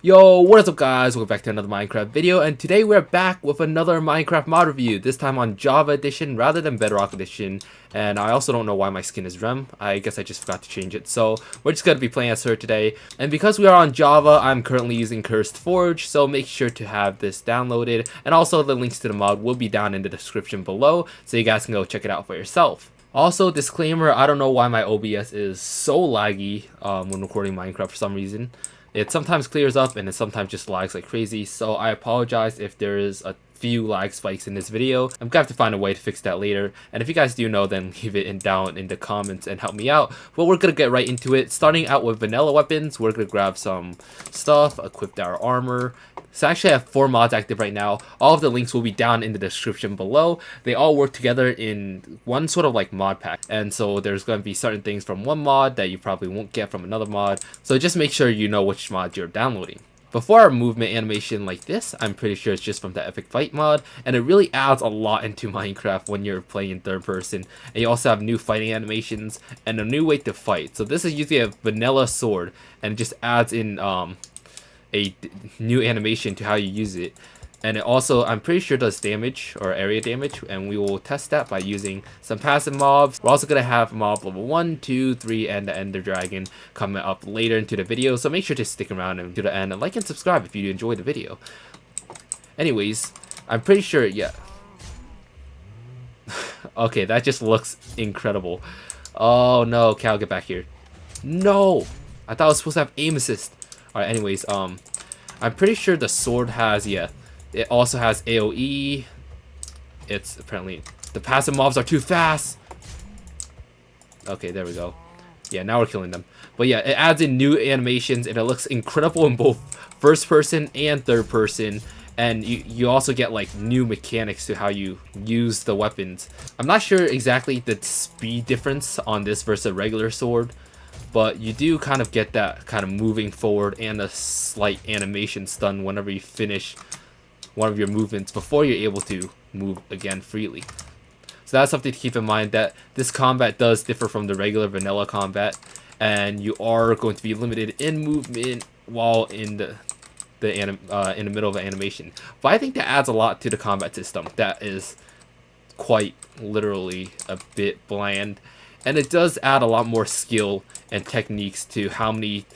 Yo, what is up guys? Welcome back to another Minecraft video, and today we're back with another Minecraft mod review, this time on Java Edition rather than Bedrock Edition. And I also don't know why my skin is Rem. I guess I just forgot to change it. So we're just going to be playing as her today. And because we are on Java, I'm currently using Cursed Forge, so make sure to have this downloaded. And also the links to the mod will be down in the description below, so you guys can go check it out for yourself. Also, disclaimer, I don't know why my OBS is so laggy when recording Minecraft for some reason. It sometimes clears up and it sometimes just lags like crazy, so I apologize if there is a few lag spikes in this video. I'm gonna have to find a way to fix that later, and if you guys do know, then leave it down in the comments and help me out. But we're gonna get right into it. Starting out with vanilla weapons, we're gonna grab some stuff, equip our armor. So I actually have 4 mods active right now. All of the links will be down in the description below. They all work together in one sort of like mod pack, and so there's going to be certain things from one mod that you probably won't get from another mod, so just make sure you know which mod you're downloading. Before our movement animation like this, I'm pretty sure it's just from the Epic Fight mod, and it really adds a lot into Minecraft when you're playing in third person. And you also have new fighting animations and a new way to fight. So this is usually a vanilla sword, and it just adds in a new animation to how you use it. And it also, I'm pretty sure, does damage or area damage, and we will test that by using some passive mobs. We're also going to have mob level 1, 2, 3, and the Ender Dragon coming up later into the video, so make sure to stick around and to the end and like and subscribe if you enjoy the video. Anyways, I'm pretty sure, yeah. Okay, that just looks incredible. Oh no, Cal, get back here. No! I thought I was supposed to have aim assist. Alright, anyways, I'm pretty sure the sword has, yeah. It also has AoE. It's apparently the passive mobs are too fast. Okay, there we go. Yeah, now we're killing them. But yeah, it adds in new animations and it looks incredible in both first person and third person. And you also get like new mechanics to how you use the weapons. I'm not sure exactly the speed difference on this versus a regular sword, but you do kind of get that kind of moving forward and a slight animation stun whenever you finish one of your movements before you're able to move again freely. So that's something to keep in mind, that this combat does differ from the regular vanilla combat, and you are going to be limited in movement while in the middle of an animation. But I think that adds a lot to the combat system that is quite literally a bit bland, and it does add a lot more skill and techniques to how many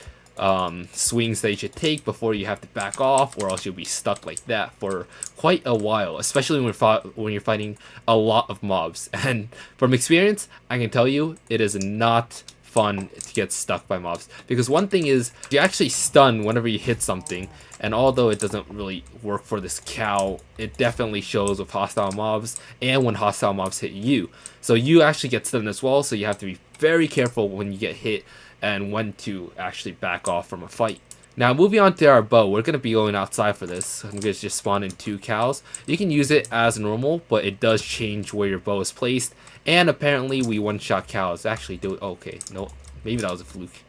swings that you should take before you have to back off, or else you'll be stuck like that for quite a while, especially when you're fighting a lot of mobs. And from experience, I can tell you it is not fun to get stuck by mobs, because one thing is you actually stun whenever you hit something, and although it doesn't really work for this cow, it definitely shows with hostile mobs and when hostile mobs hit you. So you actually get stunned as well, so you have to be very careful when you get hit and when to actually back off from a fight. Now, moving on to our bow, we're going to be going outside for this. I'm going to just spawn in 2 cows. You can use it as normal, but it does change where your bow is placed. And apparently we one-shot cows. Actually, do it. Okay, no, maybe that was a fluke.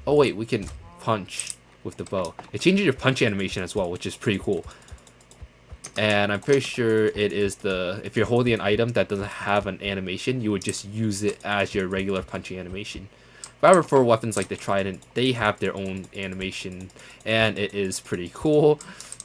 Oh wait, we can punch with the bow. It changes your punch animation as well, which is pretty cool. And I'm pretty sure it is if you're holding an item that doesn't have an animation, you would just use it as your regular punching animation. However, for weapons like the Trident, they have their own animation, and it is pretty cool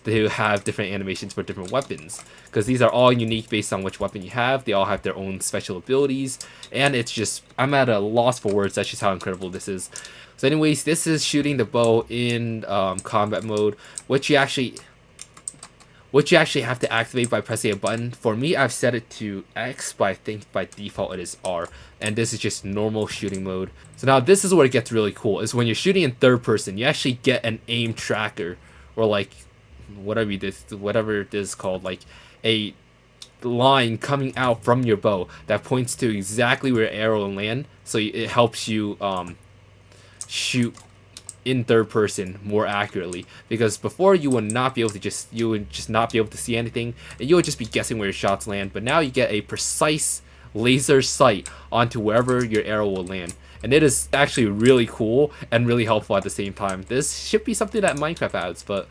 to have different animations for different weapons, because these are all unique based on which weapon you have. They all have their own special abilities, and it's just, I'm at a loss for words. That's just how incredible this is. So anyways, this is shooting the bow in combat mode, which you actually have to activate by pressing a button. For me, I've set it to X, but I think by default it is R. And this is just normal shooting mode. So now this is where it gets really cool, is when you're shooting in third person, you actually get an aim tracker, or like whatever it is called, like a line coming out from your bow that points to exactly where your arrow will land. So it helps you shoot in third person more accurately, because before you would not be able to just not be able to see anything, and you would just be guessing where your shots land. But now you get a precise laser sight onto wherever your arrow will land, and it is actually really cool and really helpful at the same time. This should be something that Minecraft adds, but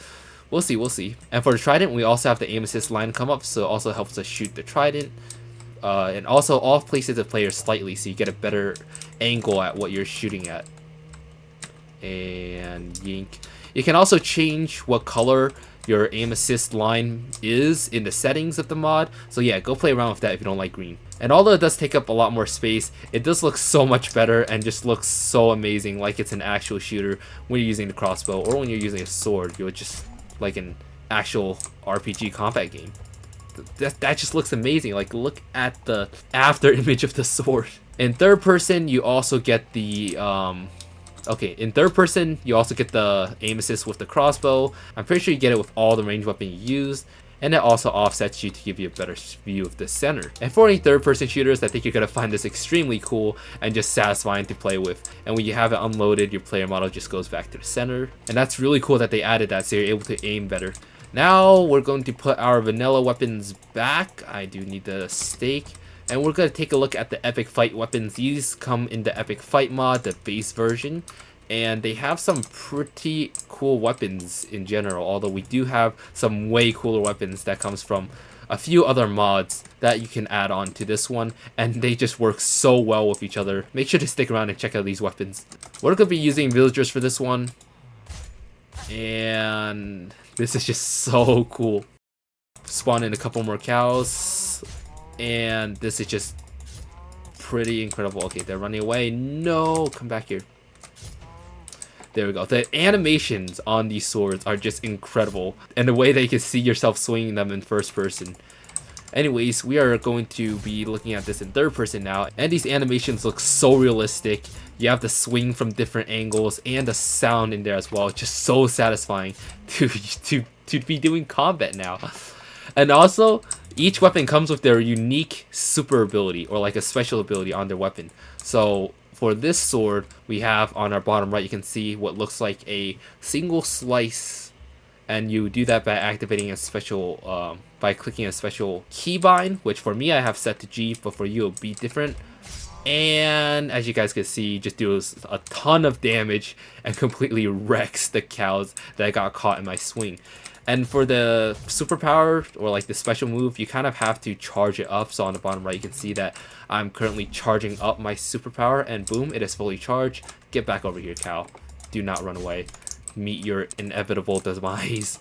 we'll see. And for the Trident, we also have the aim assist line come up, so it also helps us shoot the Trident, and also off places the player slightly, so you get a better angle at what you're shooting at. And yink. You can also change what color your aim assist line is in the settings of the mod. So yeah, go play around with that if you don't like green. And although it does take up a lot more space, it does look so much better and just looks so amazing, like it's an actual shooter when you're using the crossbow, or when you're using a sword, you're just like an actual RPG combat game. That just looks amazing. Like, look at the after image of the sword. In third person, you also get the in third person, you also get the aim assist with the crossbow. I'm pretty sure you get it with all the ranged weapon you use, and it also offsets you to give you a better view of the center. And for any third person shooters, I think you're gonna find this extremely cool and just satisfying to play with. And when you have it unloaded, your player model just goes back to the center. And that's really cool that they added that, so you're able to aim better. Now we're going to put our vanilla weapons back. I do need the stake. And we're going to take a look at the epic fight weapons. These come in the epic fight mod, the base version. And they have some pretty cool weapons in general. Although we do have some way cooler weapons that comes from a few other mods that you can add on to this one. And they just work so well with each other. Make sure to stick around and check out these weapons. We're going to be using villagers for this one. And this is just so cool. Spawn in a couple more cows. And this is just pretty incredible. Okay, they're running away. No, come back here. There we go. The animations on these swords are just incredible. And the way that you can see yourself swinging them in first person. Anyways, we are going to be looking at this in third person now. And these animations look so realistic. You have the swing from different angles and the sound in there as well. Just so satisfying to be doing combat now. And also, each weapon comes with their unique super ability, or like a special ability on their weapon. So for this sword, we have on our bottom right, you can see what looks like a single slice. And you do that by activating a special, by clicking a special keybind, which for me I have set to G, but for you it'll be different. And as you guys can see, just deals a ton of damage and completely wrecks the cows that got caught in my swing. And for the superpower, or like the special move, you kind of have to charge it up. So on the bottom right, you can see that I'm currently charging up my superpower, and boom, it is fully charged. Get back over here, cow. Do not run away. Meet your inevitable demise.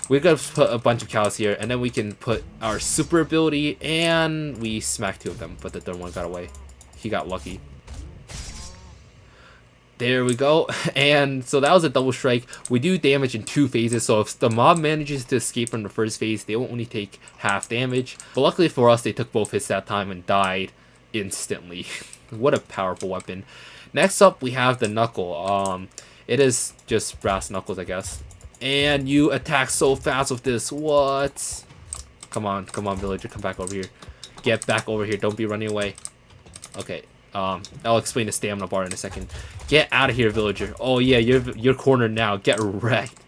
We're gonna put a bunch of cows here, and then we can put our super ability, and we smacked two of them, but the third one got away. He got lucky. There we go. And so that was a double strike. We do damage in 2 phases, so if the mob manages to escape from the first phase, they will only take half damage. But luckily for us, they took both hits that time and died instantly. What a powerful weapon. Next up, we have the knuckle. It is just brass knuckles, I guess. And you attack so fast with this. What? Come on, villager, come back over here. Get back over here. Don't be running away. Okay. I'll explain the stamina bar in a second. Get out of here, villager. Oh yeah, you're cornered now. Get wrecked.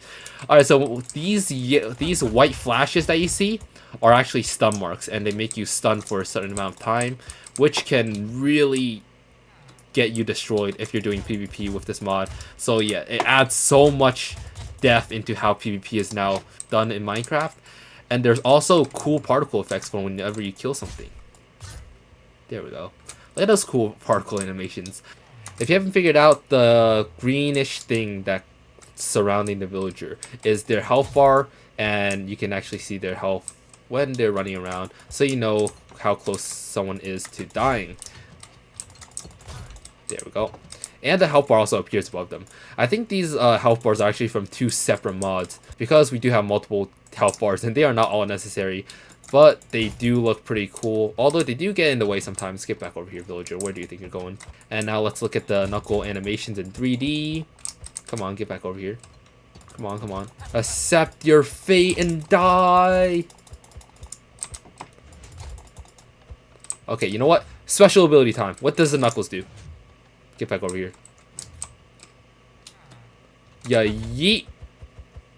Alright, so these white flashes that you see are actually stun marks, and they make you stunned for a certain amount of time, which can really get you destroyed if you're doing PvP with this mod. So yeah, it adds so much depth into how PvP is now done in Minecraft. And there's also cool particle effects for whenever you kill something. There we go. Look at those cool particle animations. If you haven't figured out, the greenish thing that's surrounding the villager is their health bar, and you can actually see their health when they're running around, so you know how close someone is to dying. There we go. And the health bar also appears above them. I think these health bars are actually from 2 separate mods, because we do have multiple health bars and they are not all necessary. But they do look pretty cool, although they do get in the way sometimes. Get back over here, villager. Where do you think you're going? And now let's look at the knuckle animations in 3D. Come on, get back over here. Come on. Accept your fate and die. Okay, you know what? Special ability time. What does the knuckles do? Get back over here. Yeah, yeet.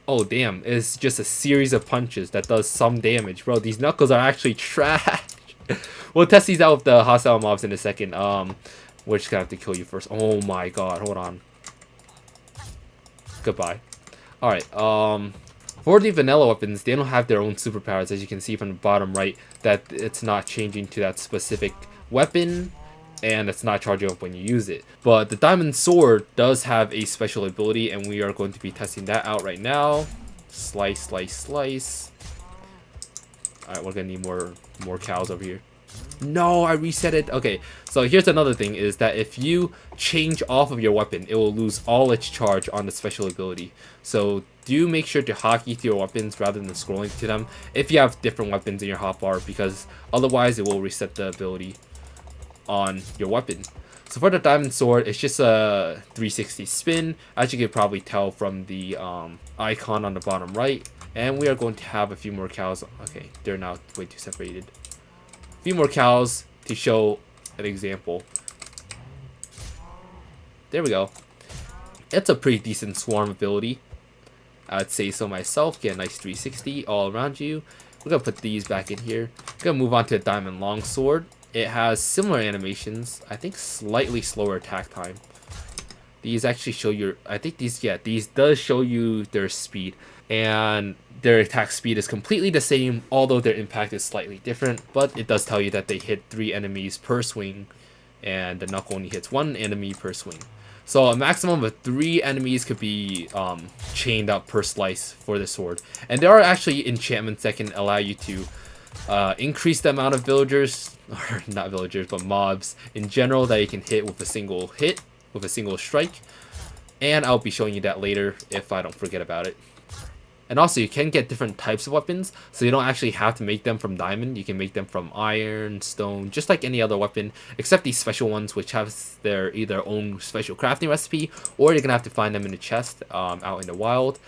Oh damn, it's just a series of punches that does some damage. Bro, these knuckles are actually trash. We'll test these out with the hostile mobs in a second. We're just gonna have to kill you first. Oh my god, hold on. Goodbye. Alright, for the vanilla weapons, they don't have their own superpowers, as you can see from the bottom right, that it's not changing to that specific weapon. and it's not charging up when you use it. But the diamond sword does have a special ability, and we are going to be testing that out right now. Slice, slice, slice. Alright, we're gonna need more cows over here. No, I reset it. Okay, so here's another thing, is that if you change off of your weapon, it will lose all its charge on the special ability. So do make sure to hotkey to your weapons rather than scrolling to them if you have different weapons in your hotbar, because otherwise it will reset the ability on your weapon. So for the diamond sword, it's just a 360 spin, as you can probably tell from the icon on the bottom right. And we are going to have a few more cows. Okay, they're now way too separated. A few more cows to show an example. There we go. It's a pretty decent swarm ability, I'd say so myself. Get a nice 360 all around you. We're gonna put these back in here. We're gonna move on to a diamond longsword. It has similar animations, I think slightly slower attack time. These actually show your, I think these, yeah, these does show you their speed, and their attack speed is completely the same, although their impact is slightly different. But it does tell you that they hit 3 enemies per swing, and the knuckle only hits 1 enemy per swing. So a maximum of 3 enemies could be chained up per slice for the sword. And there are actually enchantments that can allow you to increase the amount of villagers, or not villagers, but mobs in general that you can hit with a single hit, with a single strike. And I'll be showing you that later if I don't forget about it. And also, you can get different types of weapons, so you don't actually have to make them from diamond. You can make them from iron, stone, just like any other weapon, except these special ones, which have their either own special crafting recipe, or you're gonna have to find them in the chest out in the wild.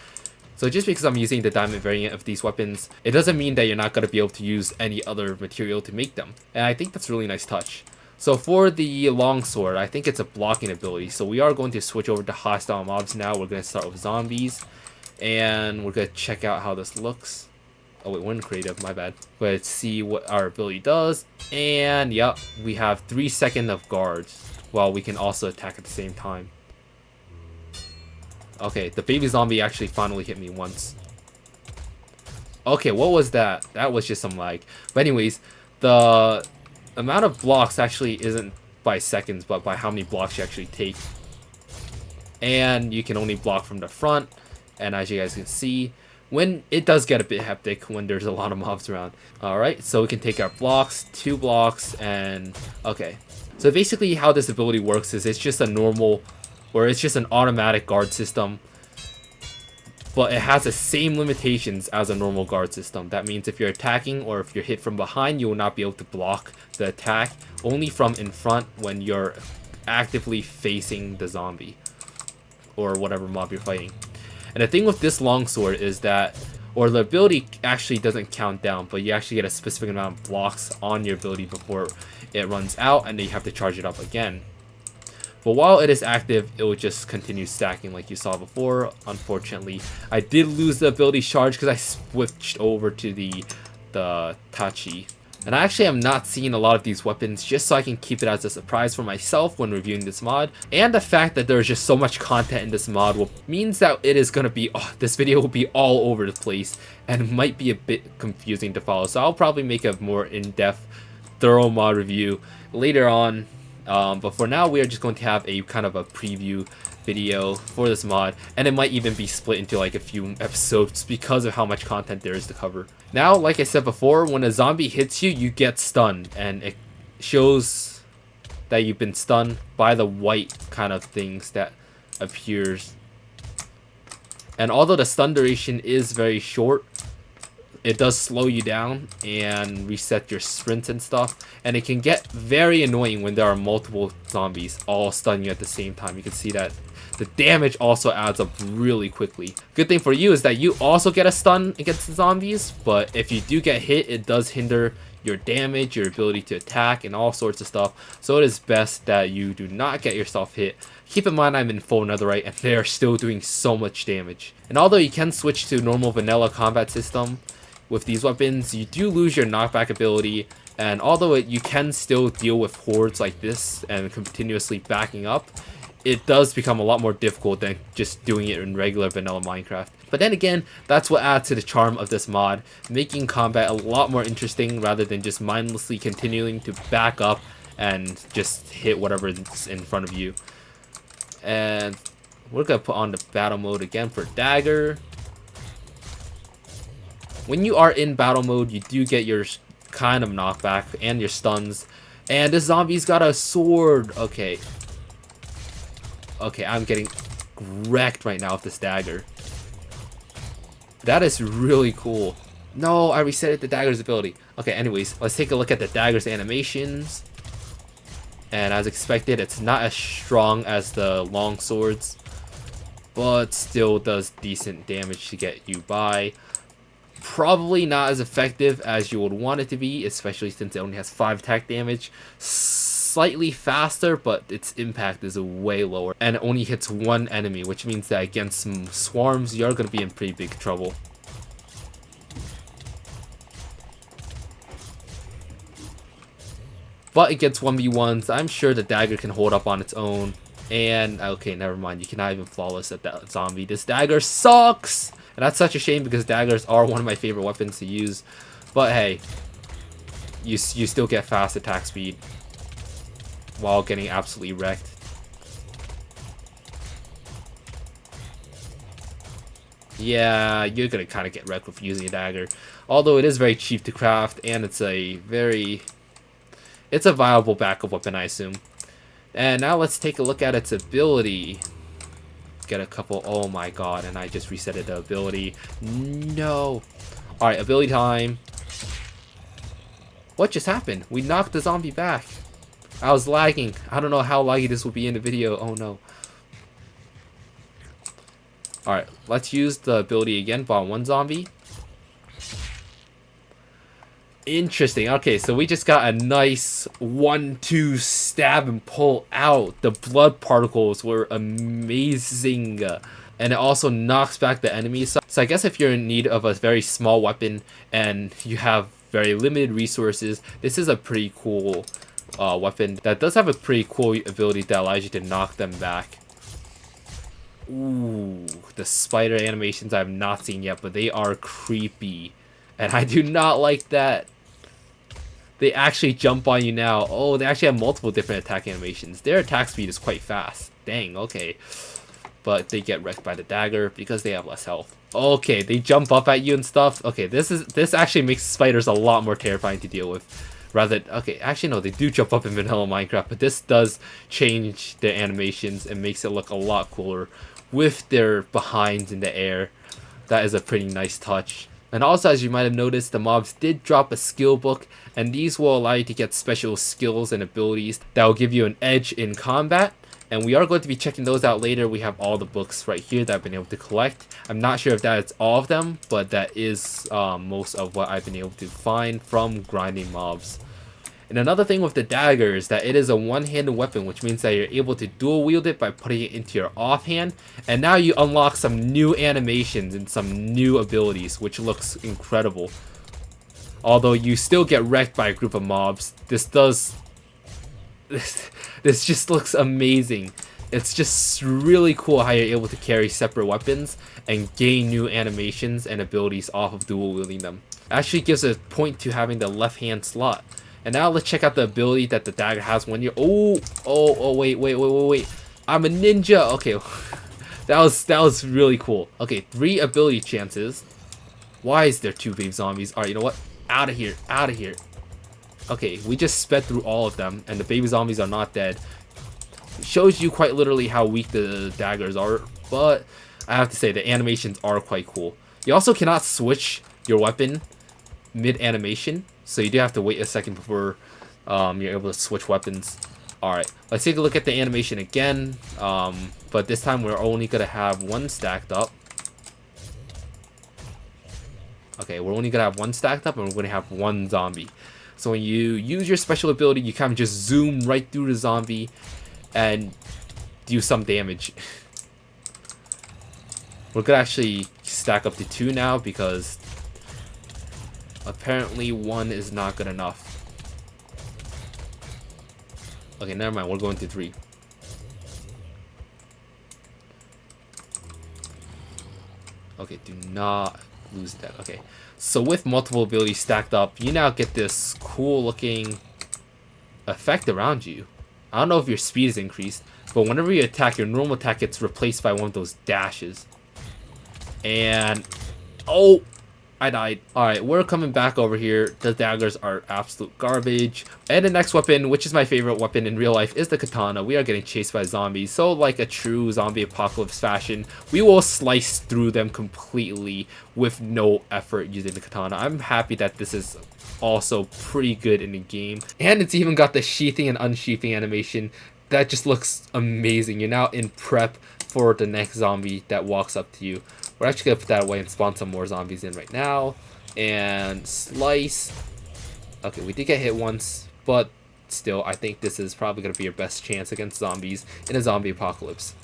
So just because I'm using the diamond variant of these weapons, it doesn't mean that you're not gonna be able to use any other material to make them. And I think that's a really nice touch. So for the longsword, I think it's a blocking ability. So we are going to switch over to hostile mobs now. We're gonna start with zombies. And we're gonna check out how this looks. Oh wait, we're in creative, my bad. Let's see what our ability does. And yep, we have 3 seconds of guards, while we can also attack at the same time. Okay, the baby zombie actually finally hit me once. Okay, what was that? That was just some lag. But anyways, the amount of blocks actually isn't by seconds, but by how many blocks you actually take. And you can only block from the front. And as you guys can see, when it does get a bit hectic when there's a lot of mobs around. Alright, so we can take our blocks, 2 blocks, and okay. So basically how this ability works is it's just a normal, or it's just an automatic guard system. But it has the same limitations as a normal guard system. That means if you're attacking or if you're hit from behind, you will not be able to block the attack. Only from in front when you're actively facing the zombie. Or whatever mob you're fighting. And the thing with this longsword is that, or the ability actually doesn't count down, but you actually get a specific amount of blocks on your ability before it runs out, and then you have to charge it up again. But while it is active, it will just continue stacking like you saw before. Unfortunately, I did lose the ability charge because I switched over to the Tachi. And I actually am not seeing a lot of these weapons just so I can keep it as a surprise for myself when reviewing this mod. And the fact that there's just so much content in this mod means that it is going to be, this video will be all over the place and might be a bit confusing to follow. So I'll probably make a more in-depth, thorough mod review later on. But for now, we are just going to have a kind of a preview video for this mod, and it might even be split into like a few episodes because of how much content there is to cover. Now, like I said before, when a zombie hits you, you get stunned, and it shows that you've been stunned by the white kind of things that appears. And although the stun duration is very short, it does slow you down and reset your sprints and stuff, and it can get very annoying when there are multiple zombies all stunning you at the same time. You can see that the damage also adds up really quickly. Good thing for you is that you also get a stun against the zombies, but if you do get hit, it does hinder your damage, your ability to attack, and all sorts of stuff. So it is best that you do not get yourself hit. Keep in mind I'm in full netherite and they are still doing so much damage. And although you can switch to normal vanilla combat system with these weapons, you do lose your knockback ability. And although you can still deal with hordes like this and continuously backing up, it does become a lot more difficult than just doing it in regular vanilla Minecraft. But then again, that's what adds to the charm of this mod, making combat a lot more interesting rather than just mindlessly continuing to back up and just hit whatever is in front of you. And we're gonna put on the battle mode again for dagger. When you are in battle mode, you do get your kind of knockback and your stuns. And this zombie's got a sword. Okay. Okay, I'm getting wrecked right now with this dagger. That is really cool. No, I reset the dagger's ability. Okay, anyways, let's take a look at the dagger's animations. And as expected, it's not as strong as the long swords, but still does decent damage to get you by. Probably not as effective as you would want it to be, especially since it only has 5 attack damage. Slightly faster, but its impact is way lower. And it only hits 1 enemy, which means that against some swarms, you're going to be in pretty big trouble. But against 1v1s, I'm sure the dagger can hold up on its own. And, okay, never mind. You cannot even flawless at that zombie. This dagger sucks! And that's such a shame because daggers are one of my favorite weapons to use. But hey, you still get fast attack speed while getting absolutely wrecked. Yeah, you're gonna kind of get wrecked with using a dagger. Although it is very cheap to craft and it's a viable backup weapon, I assume. And now let's take a look at its ability. Get a couple. Oh my god, and I just resetted the ability. No. Alright, ability time. What just happened? We knocked the zombie back. I was lagging. I don't know how laggy this will be in the video. Oh no. Alright, let's use the ability again, but on one zombie. Interesting. Okay, so we just got a nice 1-2 stab and pull out. The blood particles were amazing. And it also knocks back the enemies. So I guess if you're in need of a very small weapon and you have very limited resources, this is a pretty cool weapon that does have a pretty cool ability that allows you to knock them back. Ooh, the spider animations I have not seen yet, but they are creepy. And I do not like that. They actually jump on you now. Oh, they actually have multiple different attack animations. Their attack speed is quite fast. Dang, okay. But they get wrecked by the dagger because they have less health. Okay, they jump up at you and stuff. Okay, this actually makes spiders a lot more terrifying to deal with. Rather, okay, actually no, they do jump up in vanilla Minecraft, but this does change the animations and makes it look a lot cooler with their behinds in the air. That is a pretty nice touch. And also, as you might have noticed, the mobs did drop a skill book, and these will allow you to get special skills and abilities that will give you an edge in combat. And we are going to be checking those out later. We have all the books right here that I've been able to collect. I'm not sure if that is all of them, but that is most of what I've been able to find from grinding mobs. And another thing with the dagger is that it is a one-handed weapon, which means that you're able to dual wield it by putting it into your offhand. And now you unlock some new animations and some new abilities, which looks incredible. Although you still get wrecked by a group of mobs, this just looks amazing. It's just really cool how you're able to carry separate weapons and gain new animations and abilities off of dual wielding them. It actually gives a point to having the left hand slot. And now let's check out the ability that the dagger has when you're... wait. I'm a ninja. Okay, that was really cool. Okay, 3 ability chances. Why is there 2 babe zombies? Alright, you know what? Out of here. Okay, we just sped through all of them, and the baby zombies are not dead. It shows you quite literally how weak the daggers are, but I have to say the animations are quite cool. You also cannot switch your weapon mid-animation, so you do have to wait a second before you're able to switch weapons. Alright, let's take a look at the animation again, but this time we're only going to have 1 stacked up. Okay, we're only going to have 1 stacked up, and we're going to have 1 zombie. So when you use your special ability, you kind of just zoom right through the zombie and do some damage. We're going to actually stack up to 2 now because apparently 1 is not good enough. Okay, never mind. We're going to 3. Okay, do not lose that. Okay, so with multiple abilities stacked up, you now get this cool looking effect around you. I don't know if your speed is increased, but whenever you attack, your normal attack gets replaced by one of those dashes. And oh, I died. Alright, we're coming back over here. The daggers are absolute garbage. And the next weapon, which is my favorite weapon in real life, is the katana. We are getting chased by zombies. So like a true zombie apocalypse fashion, we will slice through them completely with no effort using the katana. I'm happy that this is also pretty good in the game. And it's even got the sheathing and unsheathing animation. That just looks amazing. You're now in prep for the next zombie that walks up to you. We're actually going to put that away and spawn some more zombies in right now. And slice. Okay, we did get hit once, but still, I think this is probably going to be your best chance against zombies in a zombie apocalypse.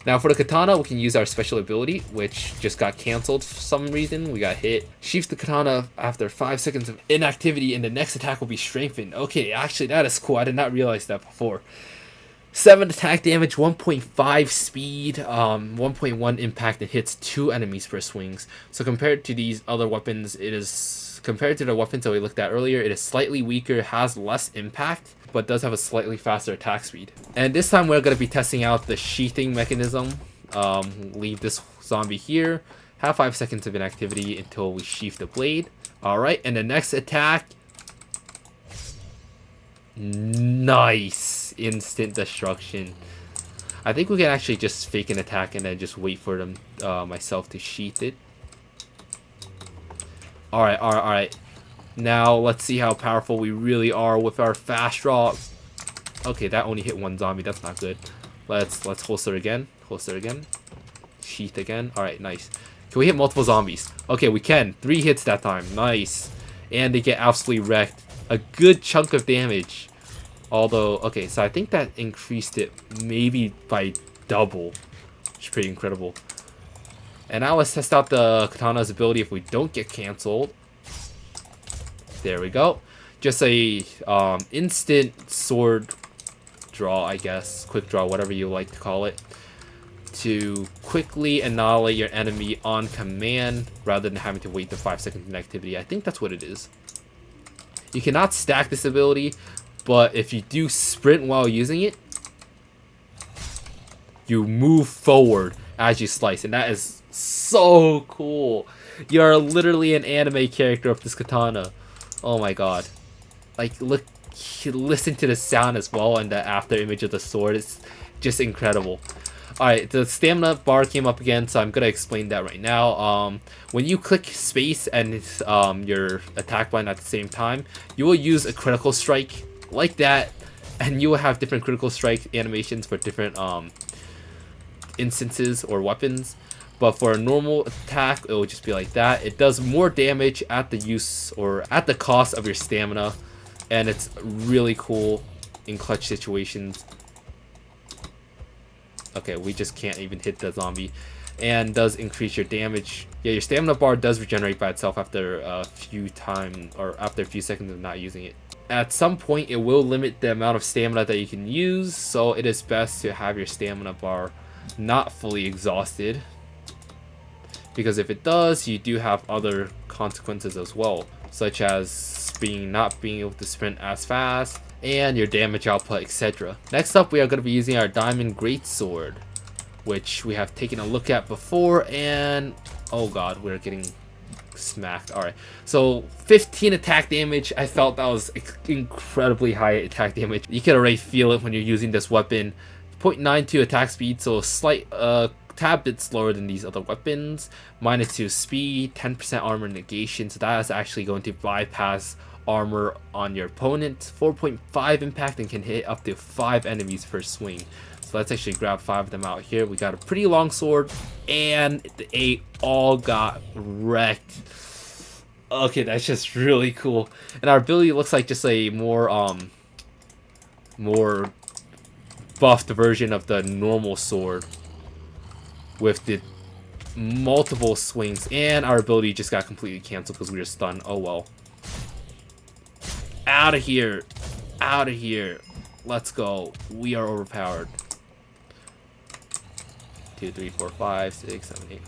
Now for the katana, we can use our special ability, which just got cancelled for some reason. We got hit. Sheath the katana after 5 seconds of inactivity, and the next attack will be strengthened. Okay, actually, that is cool. I did not realize that before. 7 attack damage, 1.5 speed, 1.1 impact, and hits 2 enemies per swings. So compared to these other weapons, compared to the weapons that we looked at earlier, it is slightly weaker, has less impact, but does have a slightly faster attack speed. And this time we're going to be testing out the sheathing mechanism. Leave this zombie here, have 5 seconds of inactivity until we sheath the blade. Alright, and the next attack... Nice! Instant destruction. I think we can actually just fake an attack and then just wait for them myself to sheath it. Alright. Now let's see how powerful we really are with our fast draw. Okay, that only hit one zombie. That's not good. Let's holster again. Sheath again. Alright, nice. Can we hit multiple zombies? Okay, we can. 3 hits that time. Nice. And they get absolutely wrecked. A good chunk of damage. Although, okay, so I think that increased it maybe by double. Which is pretty incredible. And now let's test out the katana's ability if we don't get cancelled. There we go. Just a instant sword draw, I guess. Quick draw, whatever you like to call it. To quickly annihilate your enemy on command rather than having to wait the 5 seconds of inactivity. I think that's what it is. You cannot stack this ability, but if you do sprint while using it, you move forward as you slice, and that is so cool. You are literally an anime character of this katana. Oh my god. Like, look, listen to the sound as well, and the after image of the sword is just incredible. Alright, the stamina bar came up again, so I'm gonna explain that right now. When you click space and your attack button at the same time, you will use a critical strike like that, and you will have different critical strike animations for different instances or weapons. But for a normal attack, it will just be like that. It does more damage at the use or at the cost of your stamina, and it's really cool in clutch situations. Okay, we just can't even hit the zombie. And does increase your damage. Yeah, your stamina bar does regenerate by itself after a few seconds of not using it. At some point, it will limit the amount of stamina that you can use, so it is best to have your stamina bar not fully exhausted. Because if it does, you do have other consequences as well, such as not being able to sprint as fast, and your damage output, etc. Next up, we are going to be using our Diamond Greatsword, which we have taken a look at before, and oh god, we're getting smacked. Alright, so 15 attack damage. I felt that was incredibly high attack damage. You can already feel it when you're using this weapon. 0.92 attack speed, so a slight tad bit slower than these other weapons. -2 speed, 10% armor negation, so that is actually going to bypass armor on your opponent. 4.5 impact and can hit up to 5 enemies per swing. So let's actually grab 5 of them out here. We got a pretty long sword, and they all got wrecked. Okay, that's just really cool. And our ability looks like just a more buffed version of the normal sword with the multiple swings, and our ability just got completely canceled because we were stunned. Oh well. Out of here. Out of here. Let's go. We are overpowered. 2, 3, 4, 5, 6, 7, 8.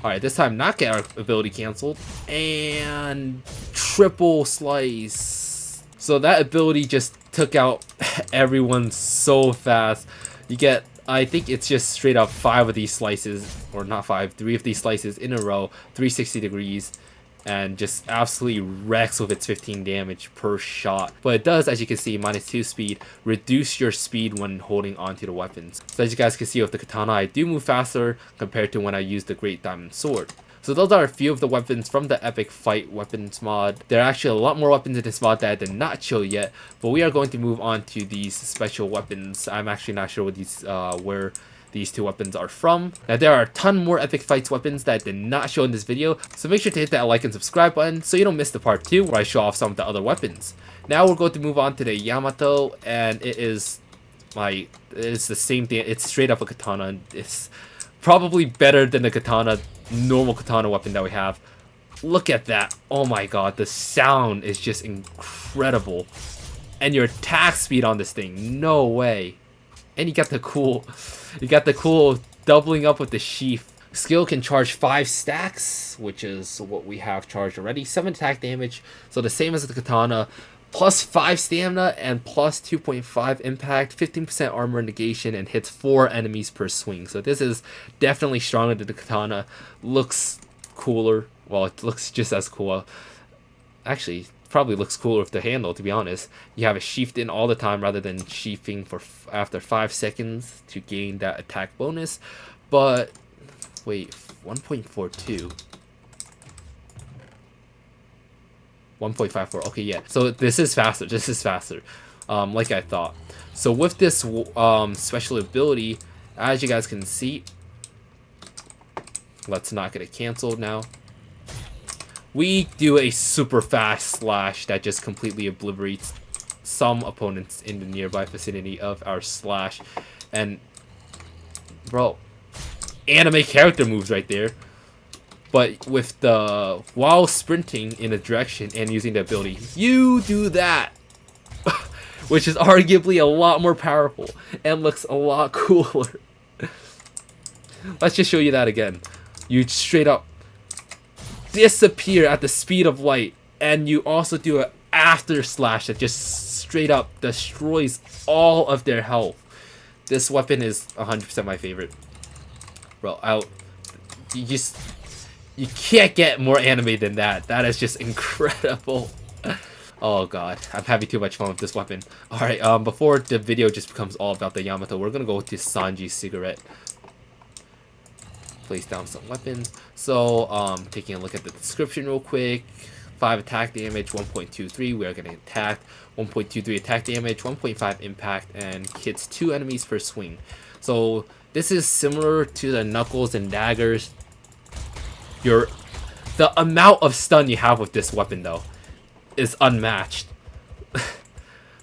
Alright, this time not get our ability canceled. And triple slice. So that ability just took out everyone so fast. You get, I think it's just straight up 5 of these slices, or not 5, 3 of these slices in a row, 360 degrees, and just absolutely wrecks with its 15 damage per shot. But it does, as you can see, -2 speed, reduce your speed when holding onto the weapons. So as you guys can see with the katana, I do move faster compared to when I use the Great Diamond Sword. So those are a few of the weapons from the Epic Fight Weapons mod. There are actually a lot more weapons in this mod that I did not show yet, but we are going to move on to these special weapons. I'm actually not sure what these, where these 2 weapons are from. Now there are a ton more Epic Fights weapons that I did not show in this video, so make sure to hit that like and subscribe button so you don't miss the part 2 where I show off some of the other weapons. Now we're going to move on to the Yamato, and it's the same thing. It's straight up a katana. It's probably better than the katana, normal katana weapon that we have. Look at that. Oh my god, the sound is just incredible. And your attack speed on this thing, no way. And you got the cool doubling up with the sheath. Skill can charge 5 stacks, which is what we have charged already. 7 attack damage, so the same as the katana, plus 5 stamina and plus 2.5 impact, 15% armor negation, and hits 4 enemies per swing. So this is definitely stronger than the katana. Looks cooler. Well, it looks just as cool. Actually, probably looks cooler with the handle, to be honest. You have it sheathed in all the time rather than sheathing for after 5 seconds to gain that attack bonus. But wait, 1.42. 1.54. Okay, yeah. So this is faster. This is faster. Like I thought. So with this special ability, as you guys can see, let's not get it canceled now. We do a super fast slash that just completely obliterates some opponents in the nearby vicinity of our slash. And bro, anime character moves right there. But with the, while sprinting in a direction and using the ability, you do that, which is arguably a lot more powerful and looks a lot cooler. Let's just show you that again. You straight up disappear at the speed of light, and you also do an after slash that just straight up destroys all of their health. This weapon is 100% my favorite. Bro, you can't get more anime than that. That is just incredible. Oh god, I'm having too much fun with this weapon. Alright, before the video just becomes all about the Yamato, we're gonna go to Sanji's cigarette. Place down some weapons. So, taking a look at the description real quick. 5 attack damage, 1.23, we are getting attacked. 1.23 attack damage, 1.5 impact, and hits 2 enemies per swing. So, this is similar to the Knuckles and Daggers. The amount of stun you have with this weapon, though, is unmatched.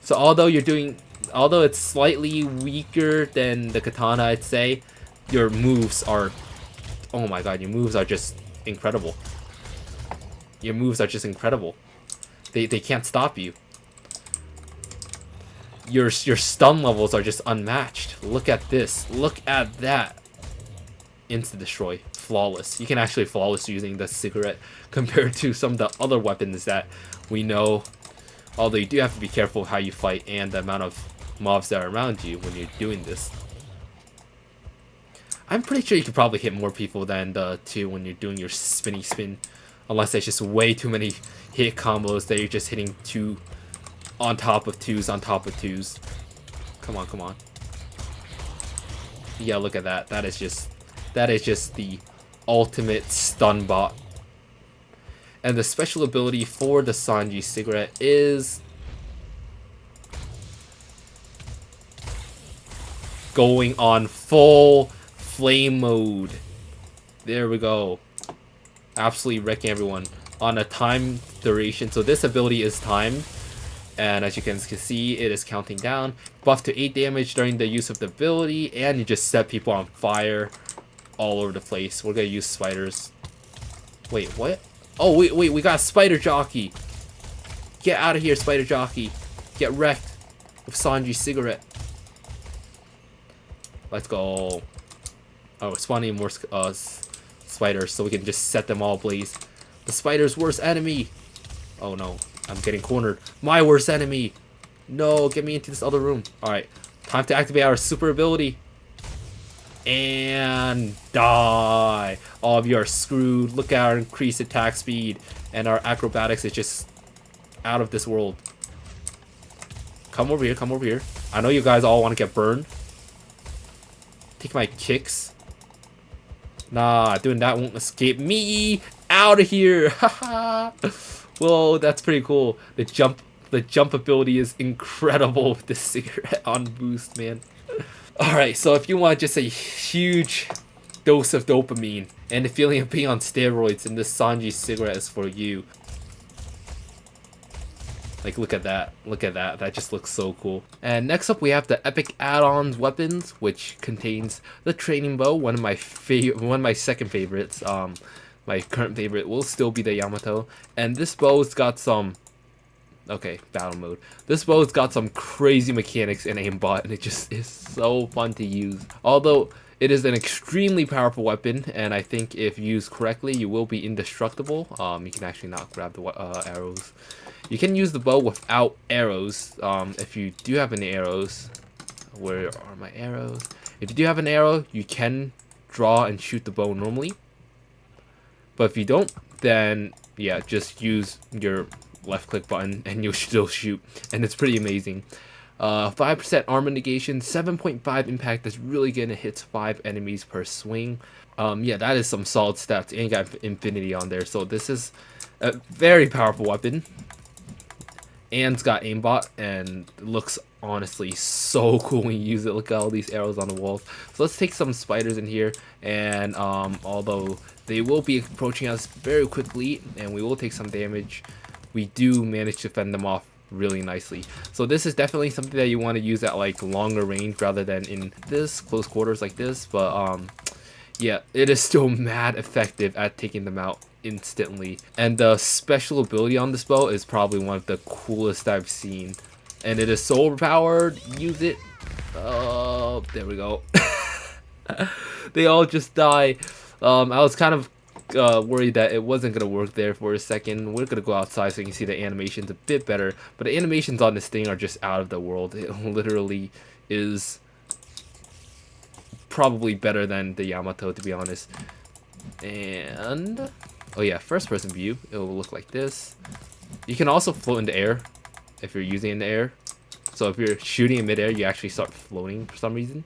So, although it's slightly weaker than the katana, I'd say, your moves are, oh my god, your moves are just incredible. Your moves are just incredible. They can't stop you. Your stun levels are just unmatched. Look at this. Look at that. Instant destroy. Flawless. You can actually flawless using the cigarette compared to some of the other weapons that we know. Although you do have to be careful how you fight and the amount of mobs that are around you when you're doing this. I'm pretty sure you could probably hit more people than the 2 when you're doing your spinny spin. Unless there's just way too many hit combos that you're just hitting 2 on top of 2s on top of 2s. Come on, come on. Yeah, look at that. That is just the ultimate stun bot. And the special ability for the Sanji cigarette is going on full flame mode. There we go. Absolutely wrecking everyone on a time duration. So this ability is timed, and as you can see, it is counting down. Buff to 8 damage during the use of the ability, and you just set people on fire all over the place. We're gonna use spiders. Wait, what? Oh, wait, we got a spider jockey. Get out of here, spider jockey. Get wrecked with Sanji's cigarette. Let's go. Oh, we're spawning more spiders so we can just set them all ablaze. The spider's worst enemy. Oh no, I'm getting cornered. My worst enemy. No, get me into this other room. Alright, time to activate our super ability. And die. All of you are screwed. Look at our increased attack speed. And our acrobatics is just out of this world. Come over here, come over here. I know you guys all want to get burned. Take my kicks. Nah, doing that won't escape me. Out of here. Haha. Whoa, that's pretty cool. The jump ability is incredible with this cigarette on boost, man. Alright, so if you want just a huge dose of dopamine and the feeling of being on steroids, then this Sanji cigarette is for you. Like, look at that. Look at that. That just looks so cool. And next up, we have the Epic Add-ons weapons, which contains the training bow, one of my second favorites. My current favorite will still be the Yamato. And this bow's got some... Okay, battle mode. This bow's got some crazy mechanics and aimbot, and it just is so fun to use. Although, it is an extremely powerful weapon, and I think if used correctly, you will be indestructible. You can actually not grab the arrows. You can use the bow without arrows. If you do have any arrows, where are my arrows? If you do have an arrow, you can draw and shoot the bow normally. But if you don't, then yeah, just use your left click button and you'll still shoot, and it's pretty amazing. 5% armor negation, 7.5 impact. That's really gonna hit 5 enemies per swing. Yeah, that is some solid stats, and you got infinity on there, so this is a very powerful weapon. And it's got aimbot, and it looks honestly so cool when you use it. Look at all these arrows on the walls. So let's take some spiders in here, and although they will be approaching us very quickly and we will take some damage, we do manage to fend them off really nicely. So this is definitely something that you want to use at like longer range rather than in this close quarters like this, but yeah, it is still mad effective at taking them out instantly. And the special ability on this bow is probably one of the coolest I've seen, and it is so overpowered. Use it. Oh, there we go. They all just die. I was kind of worried that it wasn't gonna work there for a second. We're gonna go outside so you can see the animations a bit better, but the animations on this thing are just out of the world. It literally is probably better than the Yamato, to be honest. And oh yeah, first person view, it will look like this. You can also float in the air if you're using it in the air. So if you're shooting in midair, you actually start floating for some reason.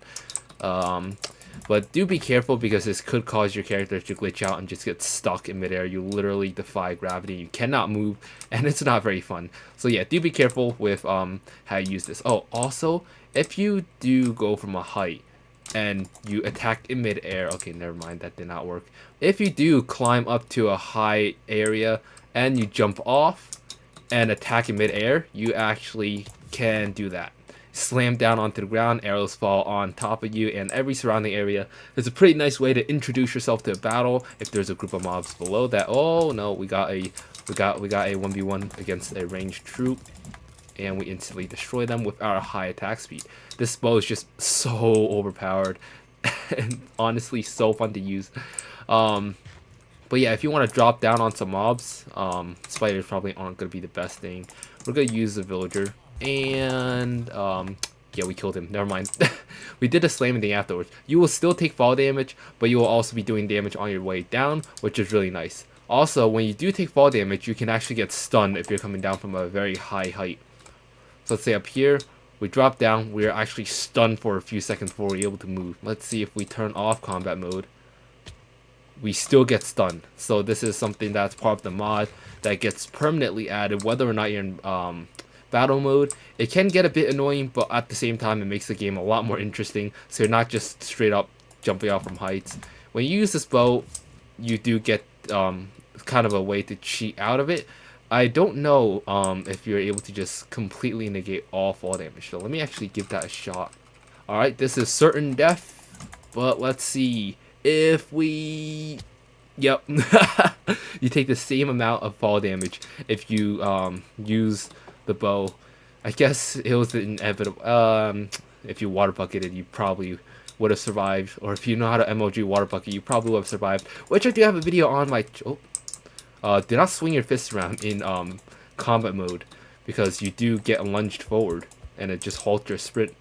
But do be careful, because this could cause your character to glitch out and just get stuck in midair. You literally defy gravity. You cannot move, and it's not very fun. So yeah, do be careful with how you use this. Oh, also, if you do go from a height and you attack in midair, okay, never mind, that did not work. If you do climb up to a high area and you jump off and attack in midair, you actually can do that. Slam down onto the ground, arrows fall on top of you and every surrounding area. It's a pretty nice way to introduce yourself to a battle if there's a group of mobs below that. Oh no, we got a 1v1 against a ranged troop, and we instantly destroy them with our high attack speed. This bow is just so overpowered and honestly so fun to use. But yeah, if you want to drop down on some mobs, spiders probably aren't going to be the best thing. We're going to use the villager. And yeah, we killed him. Never mind. We did a slam thing afterwards. You will still take fall damage, but you will also be doing damage on your way down, which is really nice. Also, when you do take fall damage, you can actually get stunned if you're coming down from a very high height. So let's say up here, we drop down, we are actually stunned for a few seconds before we're able to move. Let's see if we turn off combat mode. We still get stunned. So this is something that's part of the mod that gets permanently added, whether or not you're in battle mode. It can get a bit annoying, but at the same time it makes the game a lot more interesting, so you're not just straight up jumping off from heights. When you use this bow, you do get kind of a way to cheat out of it. I don't know if you're able to just completely negate all fall damage, so let me actually give that a shot. Alright, this is certain death, but let's see if we... Yep. You take the same amount of fall damage if you use the bow. I guess it was inevitable. If you water bucketed, you probably would have survived, or if you know how to MLG water bucket, you probably would have survived, which I do have a video on my... do not swing your fists around in combat mode, because you do get lunged forward. and it just halts your sprint.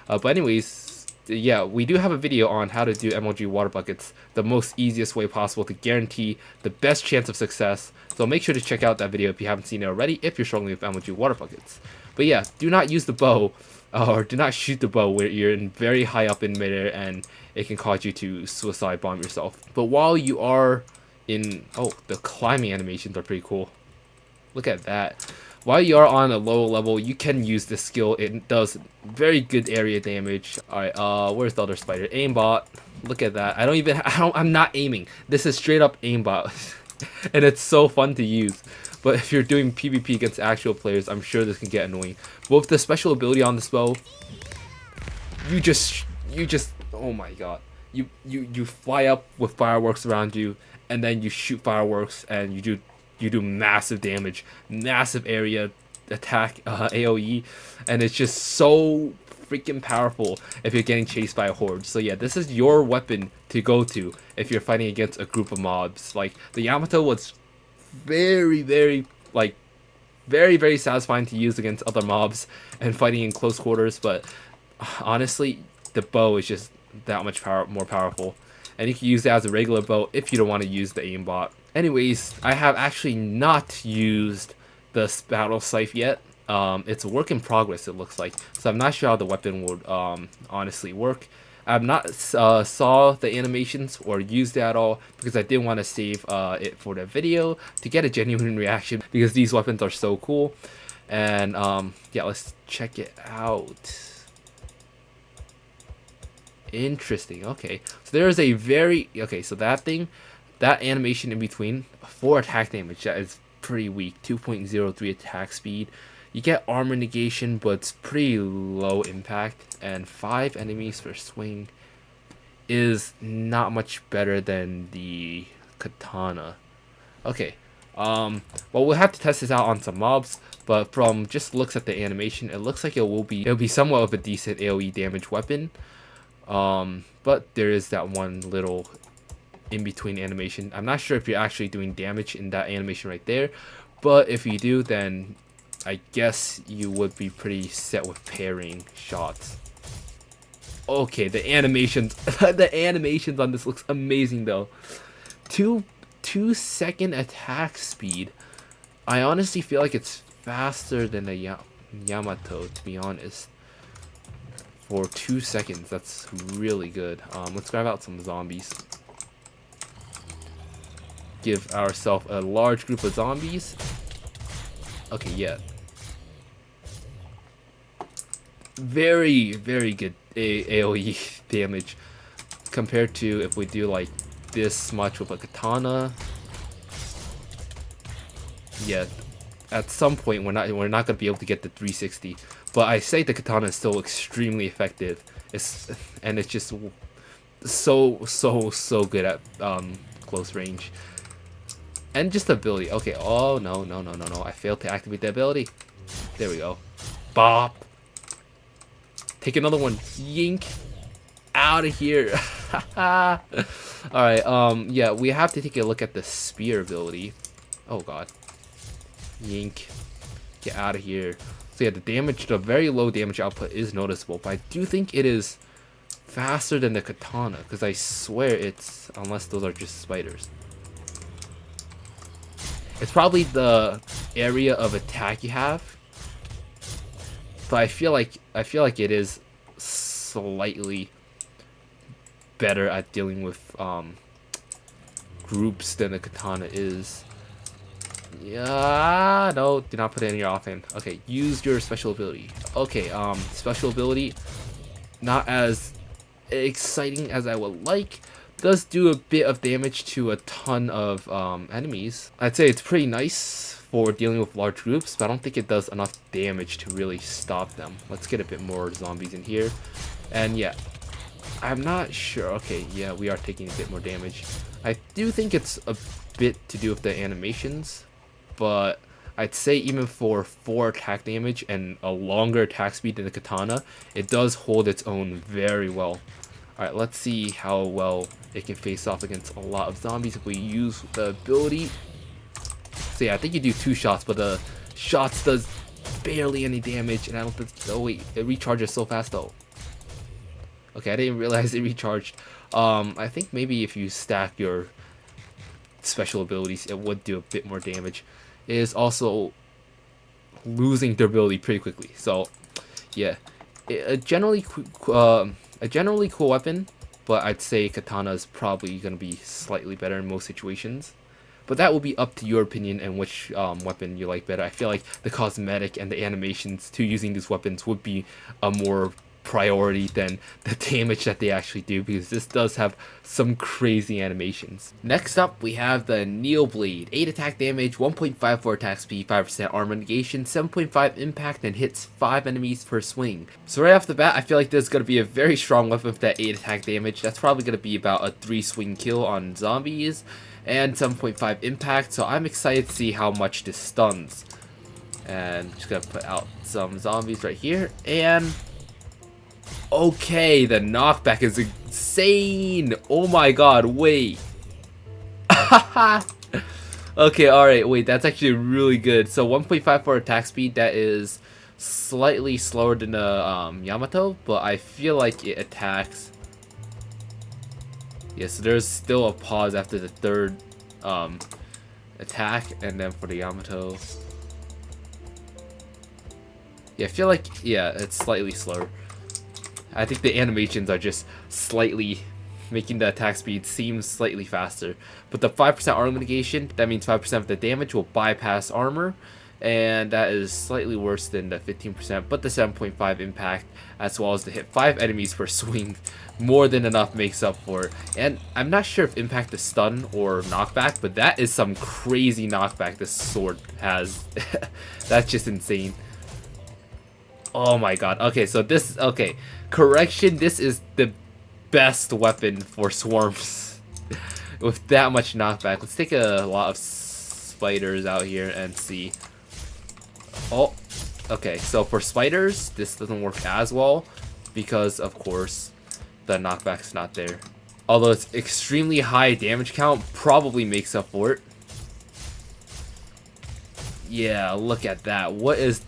But anyways, yeah, we do have a video on how to do MLG water buckets the most easiest way possible to guarantee the best chance of success. So make sure to check out that video if you haven't seen it already, if you're struggling with MLG water buckets. But yeah, do not use the bow, or do not shoot the bow where you're in very high up in midair and it can cause you to suicide bomb yourself. But while you are in, oh, the climbing animations are pretty cool. Look at that. While you are on a low level, you can use this skill. It does very good area damage. Alright, where's the other spider? Aimbot. Look at that. I'm not aiming. This is straight up aimbot. And it's so fun to use. But if you're doing PvP against actual players, I'm sure this can get annoying. But with the special ability on this bow, you just, oh my god. You fly up with fireworks around you, and then you shoot fireworks, and you do massive damage, massive area attack, AoE, and it's just so freaking powerful if you're getting chased by a horde. So yeah, this is your weapon to go to if you're fighting against a group of mobs. Like, the Yamato was very satisfying to use against other mobs and fighting in close quarters, but honestly, the bow is just that much more powerful. And you can use that as a regular bow if you don't want to use the aimbot. Anyways, I have actually not used the battle scythe yet. It's a work in progress, it looks like. So I'm not sure how the weapon would honestly work. I've not saw the animations or used it at all because I didn't want to save it for the video to get a genuine reaction because these weapons are so cool. And yeah, let's check it out. Interesting. Okay, so there is a so that animation in between, 4 attack damage, that is pretty weak. 2.03 attack speed. You get armor negation, but it's pretty low impact, and 5 enemies per swing is not much better than the katana. Okay, well, we'll have to test this out on some mobs, but from just looks at the animation, it looks like it'll be somewhat of a decent AoE damage weapon. But there is that one little in-between animation. I'm not sure if you're actually doing damage in that animation right there, but if you do, then I guess you would be pretty set with parrying shots. Okay, the animations the animations on this looks amazing though. 2-second attack speed. I honestly feel like it's faster than the Yamato, to be honest. For 2 seconds, that's really good. Let's grab out some zombies. Give ourselves a large group of zombies. Okay, yeah. Very good AoE damage compared to if we do like this much with a katana. Yeah, at some point we're not gonna be able to get the 360. But I say the katana is still extremely effective. It's just so good at close range. And just ability. Okay, oh no. I failed to activate the ability. There we go. Bop. Take another one. Yink. Out of here. Alright, yeah, we have to take a look at the spear ability. Oh god. Yink. Get out of here. So yeah, the very low damage output is noticeable, but I do think it is faster than the katana, because I swear it's, unless those are just spiders. It's probably the area of attack you have, but I feel like it is slightly better at dealing with groups than the katana is. Yeah, no, do not put it in your offhand. Okay, use your special ability. Okay, special ability, not as exciting as I would like. Does do a bit of damage to a ton of enemies. I'd say it's pretty nice for dealing with large groups, but I don't think it does enough damage to really stop them. Let's get a bit more zombies in here. And yeah, I'm not sure. Okay, yeah, we are taking a bit more damage. I do think it's a bit to do with the animations, but I'd say even for 4 attack damage and a longer attack speed than the katana, it does hold its own very well. Alright, let's see how well it can face off against a lot of zombies if we use the ability. So yeah, I think you do 2 shots, but the shots does barely any damage, and I don't think. Oh wait, it recharges so fast though. Okay, I didn't realize it recharged. I think maybe if you stack your special abilities, it would do a bit more damage. It is also losing durability pretty quickly. So, yeah, a generally cool weapon, but I'd say katana is probably gonna be slightly better in most situations. But that will be up to your opinion and which weapon you like better. I feel like the cosmetic and the animations to using these weapons would be a more priority than the damage that they actually do, because this does have some crazy animations. Next up, we have the Neo Blade. 8 attack damage, 1.54 attack speed, 5% armor negation, 7.5 impact, and hits 5 enemies per swing. So right off the bat, I feel like this is going to be a very strong weapon with that 8 attack damage. That's probably going to be about a 3 swing kill on zombies, and 7.5 impact, so I'm excited to see how much this stuns. And just gonna put out some zombies right here, and okay, the knockback is insane. Oh my god, wait. Okay, alright, wait, that's actually really good. So 1.54 attack speed, that is slightly slower than the Yamato, but I feel like it attacks. Yeah, so there's still a pause after the third attack, and then for the Yamato. Yeah, I feel like, yeah, it's slightly slower. I think the animations are just slightly making the attack speed seem slightly faster. But the 5% armor negation, that means 5% of the damage will bypass armor, and that is slightly worse than the 15%, but the 7.5 impact, as well as the hit 5 enemies per swing, more than enough makes up for it. And I'm not sure if impact is stun or knockback, but that is some crazy knockback this sword has. That's just insane. Oh my god. Okay, so this, okay, correction, this is the best weapon for swarms with that much knockback. Let's take a lot of spiders out here and see. Oh, okay, so for spiders, this doesn't work as well because, of course, the knockback's not there. Although it's extremely high damage count, probably makes up for it. Yeah, look at that. What is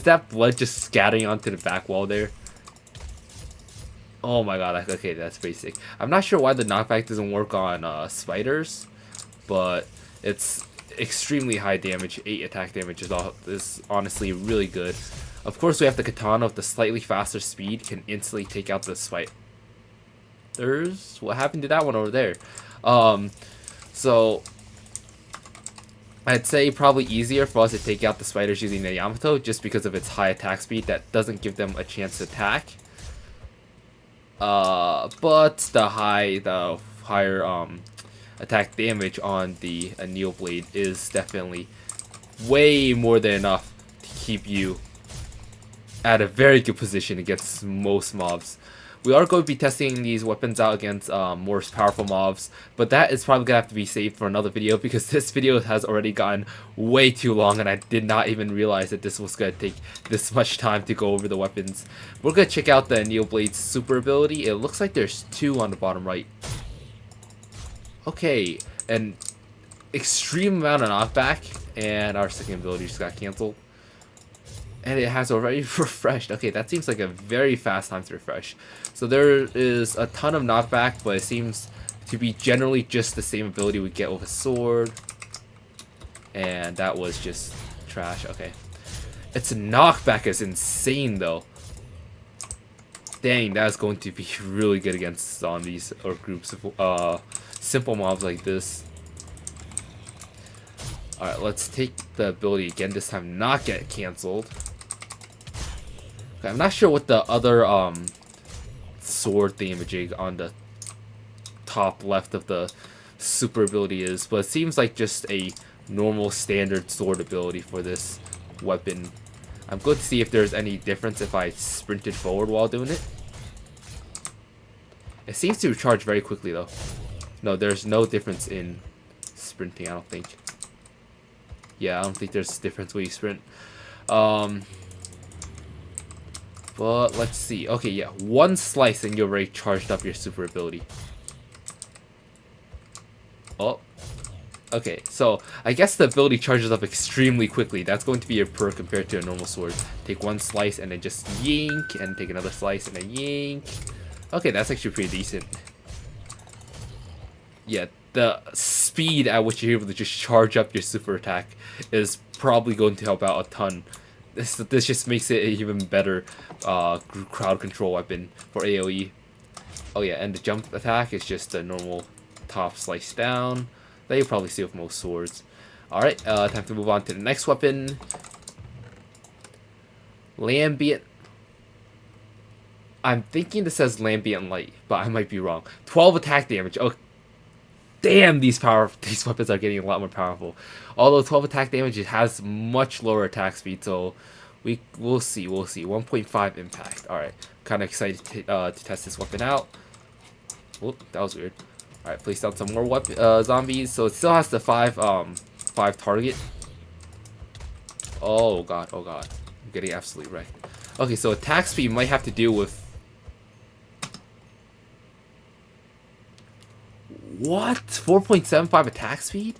that blood just scattering onto the back wall there? Oh my god, okay, that's basic. I'm not sure why the knockback doesn't work on spiders, but it's extremely high damage. 8 attack damage is honestly really good. Of course, we have the katana with the slightly faster speed, can instantly take out the spiders. What happened to that one over there? So I'd say probably easier for us to take out the spiders using the Yamato, just because of its high attack speed that doesn't give them a chance to attack. But the higher attack damage on the Neo Blade is definitely way more than enough to keep you at a very good position against most mobs. We are going to be testing these weapons out against more powerful mobs, but that is probably going to have to be saved for another video, because this video has already gotten way too long and I did not even realize that this was going to take this much time to go over the weapons. We're going to check out the Neo Blade's super ability. It looks like there's 2 on the bottom right. Okay, an extreme amount of knockback, and our second ability just got cancelled. And it has already refreshed. Okay, that seems like a very fast time to refresh. So there is a ton of knockback, but it seems to be generally just the same ability we get with a sword. And that was just trash. Okay. Its knockback is insane though. Dang, that is going to be really good against zombies or groups of simple mobs like this. Alright, let's take the ability again, this time not get cancelled. Okay, I'm not sure what the other sword thingamajig on the top left of the super ability is, but it seems like just a normal standard sword ability for this weapon. I'm going to see if there's any difference if I sprinted forward while doing it. It seems to recharge very quickly though. No, there's no difference in sprinting, I don't think. Yeah, I don't think there's a difference when you sprint. But let's see. Okay, yeah, 1 slice and you're already charged up your super ability. Oh, Okay, so I guess the ability charges up extremely quickly. That's going to be a perk compared to a normal sword. Take one slice and then just yank, and take another slice and then yank. Okay, that's actually pretty decent. Yeah, the speed at which you're able to just charge up your super attack is probably going to help out a ton. This just makes it an even better crowd control weapon for AoE. Oh yeah, and the jump attack is just a normal top slice down that you probably see with most swords. Alright, time to move on to the next weapon. Lambient. I'm thinking this says Lambient Light, but I might be wrong. 12 attack damage. Oh, damn, these weapons are getting a lot more powerful. Although 12 attack damage, it has much lower attack speed, so we'll see. 1.5 impact. Alright, kind of excited to test this weapon out. Oh, that was weird. Alright, place down some more zombies. So it still has the 5 target. Oh god. I'm getting absolutely wrecked. Okay, so attack speed might have to do with... What? 4.75 attack speed?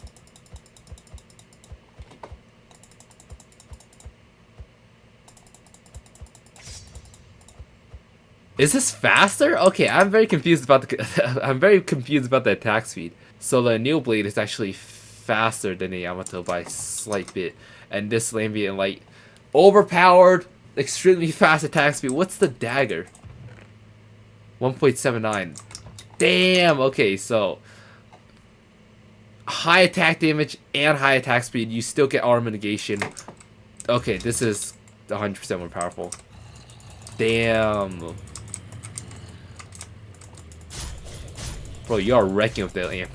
Is this faster? Okay, I'm very confused about the attack speed. So the Neo Blade is actually faster than the Yamato by a slight bit, and this Lambient Light, overpowered, extremely fast attack speed. What's the dagger? 1.79. Damn. Okay, so high attack damage and high attack speed. You still get armor negation. Okay, this is 100% more powerful. Damn. Bro, you are wrecking with that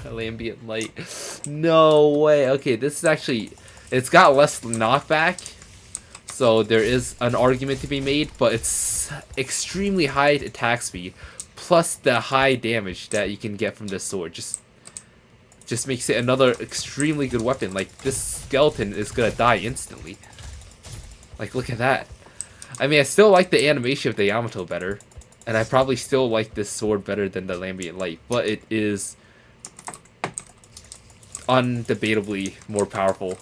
Lambient Light. No way. Okay, this is actually... It's got less knockback, so there is an argument to be made, but it's extremely high attack speed, plus the high damage that you can get from this sword. Just makes it another extremely good weapon. Like, this skeleton is gonna die instantly. Like, look at that. I mean, I still like the animation of the Yamato better. And I probably still like this sword better than the Lambient Light, but it is undebatably more powerful.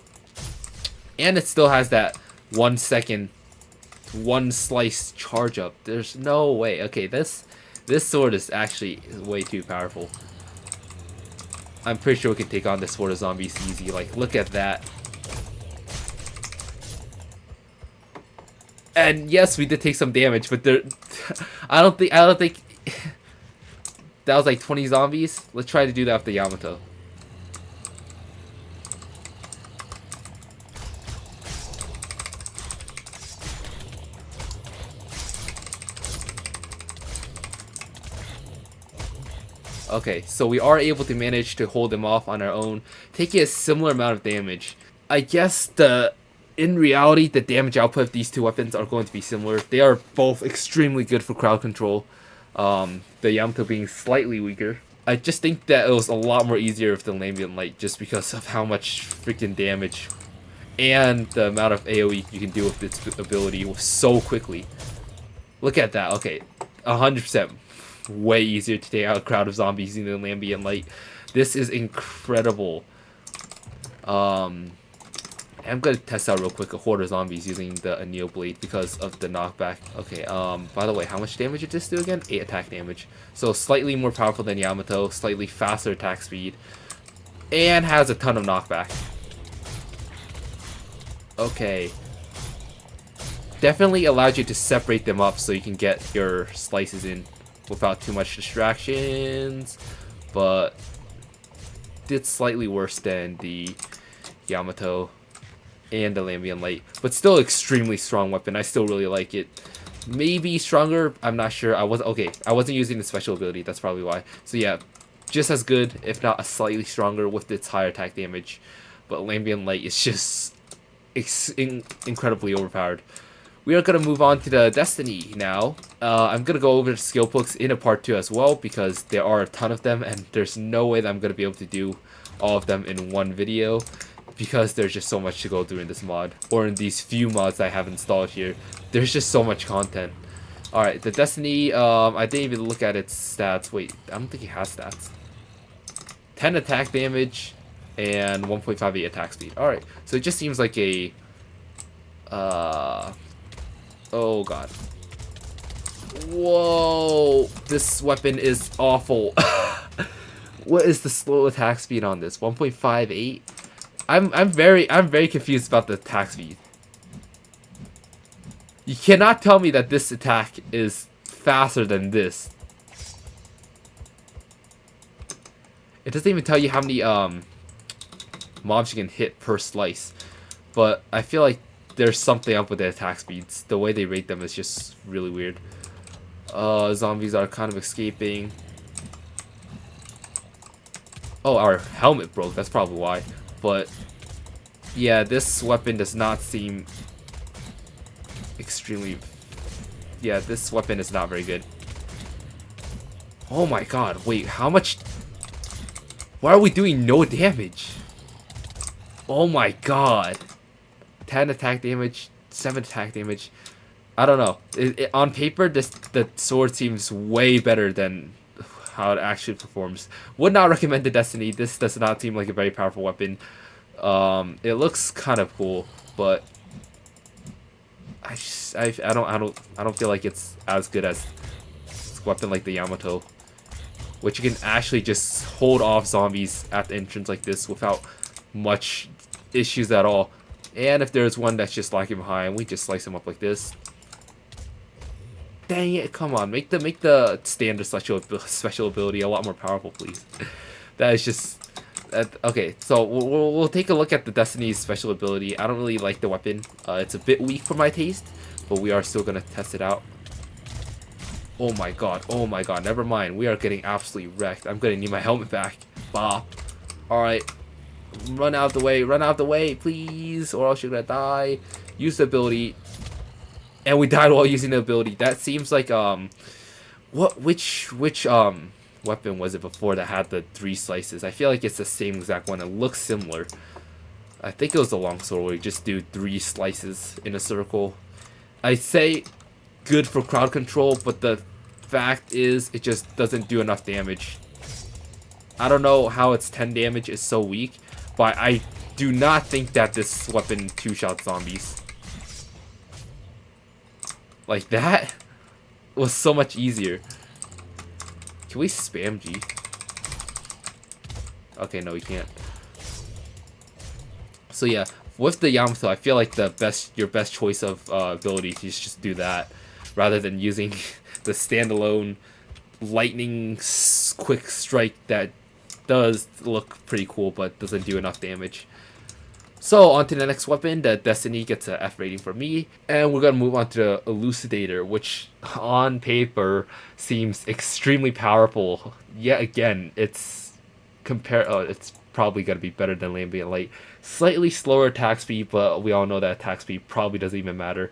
And it still has that 1 second, one slice charge up. There's no way. Okay, this sword is actually way too powerful. I'm pretty sure we can take on this sword of zombies easy. Like, look at that. And yes, we did take some damage, but there, I don't think that was like 20 zombies. Let's try to do that with the Yamato. Okay, so we are able to manage to hold them off on our own, taking a similar amount of damage. I guess in reality, the damage output of these two weapons are going to be similar. They are both extremely good for crowd control. The Yamato being slightly weaker. I just think that it was a lot more easier with the Lambient Light just because of how much freaking damage and the amount of AoE you can do with its ability so quickly. Look at that. Okay, 100% way easier to take out a crowd of zombies using the Lambient Light. This is incredible. I'm gonna test out real quick a horde of zombies using the Neo Blade because of the knockback. Okay, by the way, how much damage did this do again? 8 attack damage. So slightly more powerful than Yamato, slightly faster attack speed, and has a ton of knockback. Okay. Definitely allows you to separate them up so you can get your slices in without too much distractions, but did slightly worse than the Yamato and the Lambient Light, but still extremely strong weapon. I still really like it. Maybe stronger, I'm not sure. I wasn't using the special ability, that's probably why. So yeah, just as good, if not a slightly stronger with its higher attack damage. But Lambient Light is just incredibly overpowered. We are going to move on to the Destiny now. I'm going to go over the skill books in a part 2 as well, because there are a ton of them, and there's no way that I'm going to be able to do all of them in one video, because there's just so much to go through in this mod, or in these few mods I have installed here. There's just so much content. Alright, the Destiny, I didn't even look at its stats. Wait, I don't think it has stats. 10 attack damage and 1.58 attack speed. Alright, so it just seems like a... oh god. Whoa! This weapon is awful. What is the slow attack speed on this? 1.58? I'm very confused about the attack speed. You cannot tell me that this attack is faster than this. It doesn't even tell you how many mobs you can hit per slice. But I feel like there's something up with the attack speeds. The way they rate them is just really weird. Zombies are kind of escaping. Oh, our helmet broke. That's probably why. But yeah, this weapon does not seem extremely... Yeah, this weapon is not very good. Oh my god, wait, how much... Why are we doing no damage? Oh my god. 10 attack damage, 7 attack damage. I don't know. On paper, the sword seems way better than how it actually performs. Would not recommend the Destiny. This does not seem like a very powerful weapon. It looks kind of cool, but I don't feel like it's as good as a weapon like the Yamato, which you can actually just hold off zombies at the entrance like this without much issues at all. And if there's one that's just lagging behind, we just slice them up like this. Dang it! Come on, make the standard special ability a lot more powerful, please. That is just okay. So we'll take a look at the Destiny's special ability. I don't really like the weapon. It's a bit weak for my taste, but we are still gonna test it out. Oh my god! Oh my god! Never mind. We are getting absolutely wrecked. I'm gonna need my helmet back. Bop. All right. Run out of the way. Run out of the way, please, or else you're gonna die. Use the ability. And we died while using the ability. That seems like which weapon was it before that had the 3 slices? I feel like it's the same exact one. It looks similar. I think it was the longsword where you just do 3 slices in a circle. I say good for crowd control, but the fact is it just doesn't do enough damage. I don't know how its 10 damage is so weak, but I do not think that this weapon 2-shot zombies. Like, that was so much easier. Can we spam G? Okay, no, we can't. So yeah, with the Yamato, I feel like your best choice of abilities is just do that, rather than using the standalone lightning quick strike that does look pretty cool but doesn't do enough damage. So on to the next weapon. The Destiny gets an F rating for me, and we're gonna move on to the Elucidator, which on paper seems extremely powerful. Yet again, it's probably gonna be better than Lambent Light. Slightly slower attack speed, but we all know that attack speed probably doesn't even matter.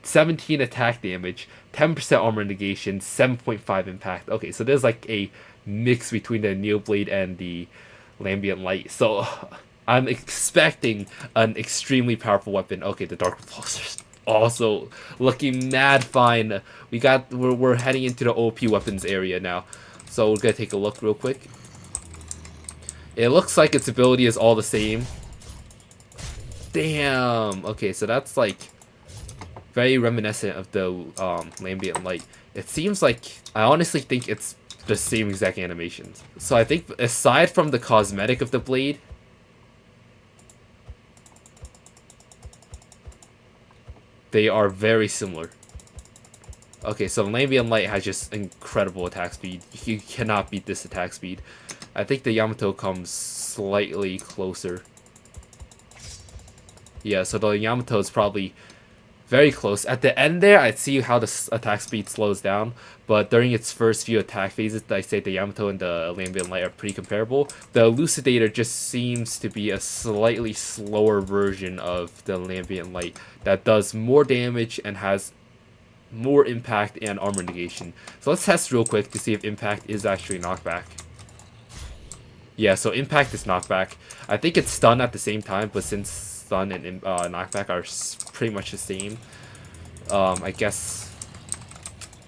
17 attack damage, 10% armor negation, 7.5 impact. Okay, so there's like a mix between the Neoblade and the Lambent Light. So I'm expecting an extremely powerful weapon. Okay, the Dark Repulsor's also looking mad fine. We're heading into the OP weapons area now. So we're gonna take a look real quick. It looks like its ability is all the same. Damn. Okay, so that's like very reminiscent of the Lambent Light. It seems like, I honestly think it's the same exact animations. So I think aside from the cosmetic of the blade, they are very similar. Okay, so Lambent Light has just incredible attack speed. You cannot beat this attack speed. I think the Yamato comes slightly closer. Yeah, so the Yamato is probably very close. At the end there, I'd see how the attack speed slows down, but during its first few attack phases, I say the Yamato and the Lambent Light are pretty comparable. The Elucidator just seems to be a slightly slower version of the Lambent Light that does more damage and has more impact and armor negation. So let's test real quick to see if impact is actually knockback. Yeah, so impact is knockback. I think it's stun at the same time, but since stun and knockback are pretty much the same, I guess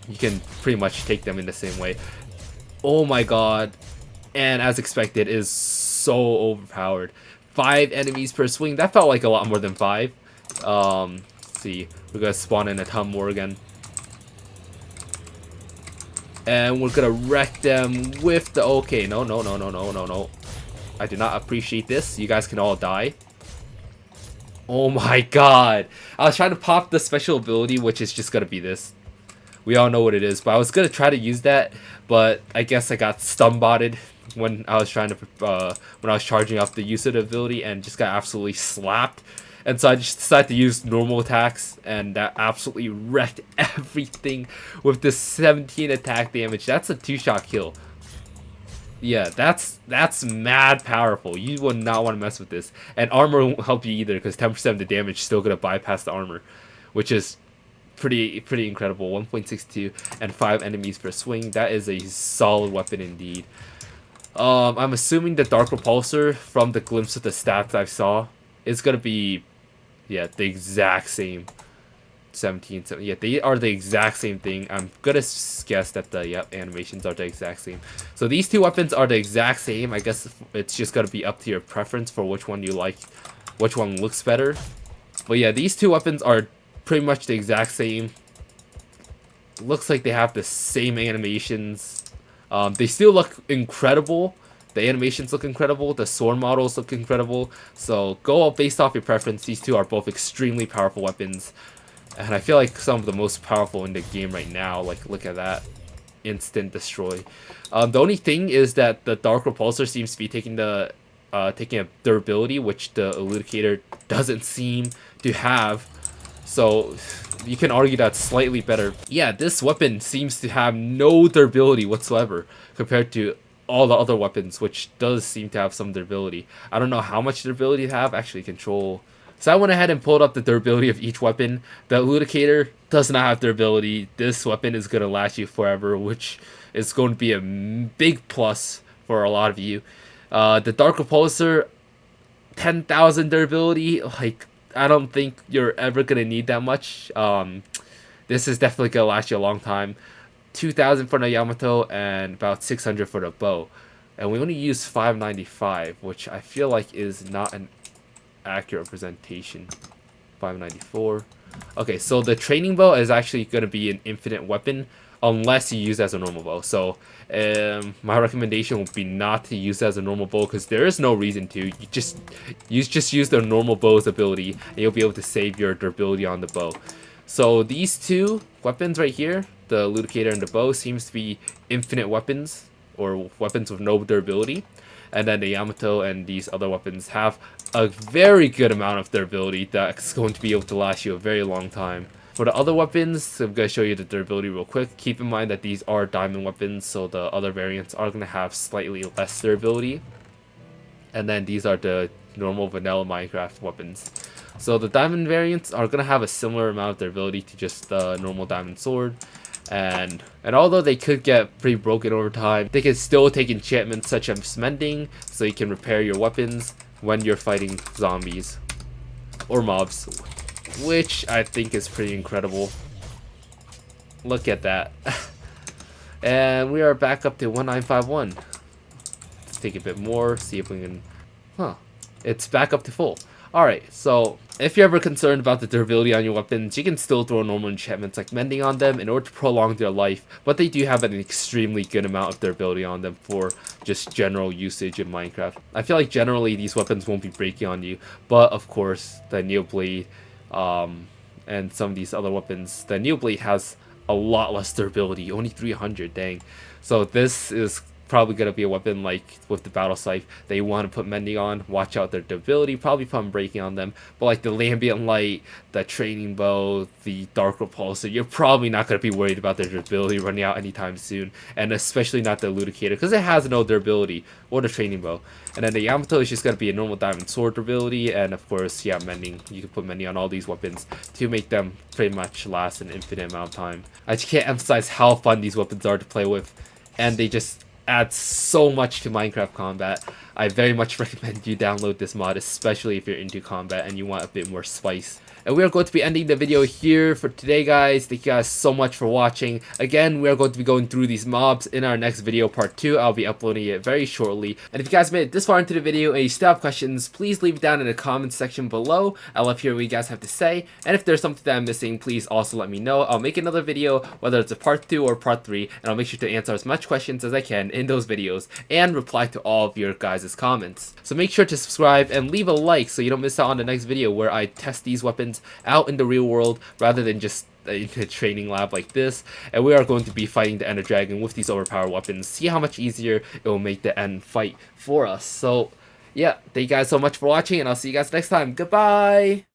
you can pretty much take them in the same way. Oh my god. and as expected, is so overpowered. 5 enemies per swing. That felt like a lot more than 5. Let's see, we're gonna spawn in a ton more again. And we're gonna wreck them with the... Okay, no. I do not appreciate this. You guys can all die. Oh my god. I was trying to pop the special ability, which is just gonna be this. We all know what it is, but I was gonna try to use that, but I guess I got stun botted when I was trying to when I was charging up the use of the ability and just got absolutely slapped. And so I just decided to use normal attacks, and that absolutely wrecked everything with the 17 attack damage. That's a 2-shot kill. Yeah, that's mad powerful. You would not want to mess with this. And armor won't help you either, because 10% of the damage is still gonna bypass the armor, which is pretty incredible. 1.62 and 5 enemies per swing. That is a solid weapon indeed. I'm assuming the Dark Repulsor, from the glimpse of the stats I saw, is gonna be, yeah, the exact same. 17, yeah, they are the exact same thing. I'm gonna guess that the animations are the exact same. So these two weapons are the exact same. I guess it's just gonna be up to your preference for which one you like, which one looks better. But yeah, these two weapons are pretty much the exact same. Looks like they have the same animations. They still look incredible. The animations look incredible. The sword models look incredible. So go based off your preference. These two are both extremely powerful weapons. And I feel like some of the most powerful in the game right now. Like, look at that. Instant destroy. The only thing is that the Dark Repulsor seems to be taking a durability, which the Eludicator doesn't seem to have. So you can argue that's slightly better. Yeah, this weapon seems to have no durability whatsoever compared to all the other weapons, which does seem to have some durability. I don't know how much durability they have. Actually, control. So I went ahead and pulled up the durability of each weapon. The Eludicator does not have durability. This weapon is going to last you forever, which is going to be a big plus for a lot of you. The Dark Repulsor, 10,000 durability. Like, I don't think you're ever going to need that much. This is definitely going to last you a long time. 2,000 for the Yamato and about 600 for the bow. And we only use 595, which I feel like is not an accurate representation. 594. Okay, so the training bow is actually going to be an infinite weapon unless you use it as a normal bow. So my recommendation would be not to use it as a normal bow, because there is no reason to. You just use the normal bow's ability, and you'll be able to save your durability on the bow. So these two weapons right here, the Eludicator and the bow, seems to be infinite weapons, or weapons with no durability. And then the Yamato and these other weapons have a very good amount of durability that's going to be able to last you a very long time. For the other weapons, I'm going to show you the durability real quick. Keep in mind that these are diamond weapons, so the other variants are going to have slightly less durability. And then these are the normal vanilla Minecraft weapons. So the diamond variants are going to have a similar amount of durability to just the normal diamond sword. And although they could get pretty broken over time, they can still take enchantments such as mending, so you can repair your weapons when you're fighting zombies or mobs, which I think is pretty incredible. Look at that. And we are back up to 1951. Let's take a bit more, see if we can... It's back up to full. Alright, so if you're ever concerned about the durability on your weapons, you can still throw normal enchantments like mending on them in order to prolong their life, but they do have an extremely good amount of durability on them for just general usage in Minecraft. I feel like generally these weapons won't be breaking on you, but of course the Neoblade and some of these other weapons, the Neoblade has a lot less durability, only 300, dang. So this is probably going to be a weapon like with the battle scythe they want to put mending on. Watch out their durability, probably from breaking on them. But like the Lambient Light, the training bow, the Dark Repulsor, you're probably not going to be worried about their durability running out anytime soon. And especially not the Eludicator, because it has no durability, or the training bow. And then the Yamato is just going to be a normal diamond sword durability, and of course, yeah, mending. You can put mending on all these weapons to make them pretty much last an infinite amount of time. I just can't emphasize how fun these weapons are to play with, and they just adds so much to Minecraft combat. I very much recommend you download this mod, especially if you're into combat and you want a bit more spice. And we are going to be ending the video here for today, guys. Thank you guys so much for watching. Again, we are going to be going through these mobs in our next video, part 2. I'll be uploading it very shortly. And if you guys made it this far into the video and you still have questions, please leave it down in the comments section below. I love hearing what you guys have to say. And if there's something that I'm missing, please also let me know. I'll make another video, whether it's a part 2 or part 3, and I'll make sure to answer as much questions as I can in those videos and reply to all of your guys' comments. So make sure to subscribe and leave a like so you don't miss out on the next video where I test these weapons out in the real world rather than just in a training lab like this. And we are going to be fighting the Ender Dragon with these overpowered weapons. See how much easier it will make the end fight for us. So yeah, thank you guys so much for watching, and I'll see you guys next time. Goodbye!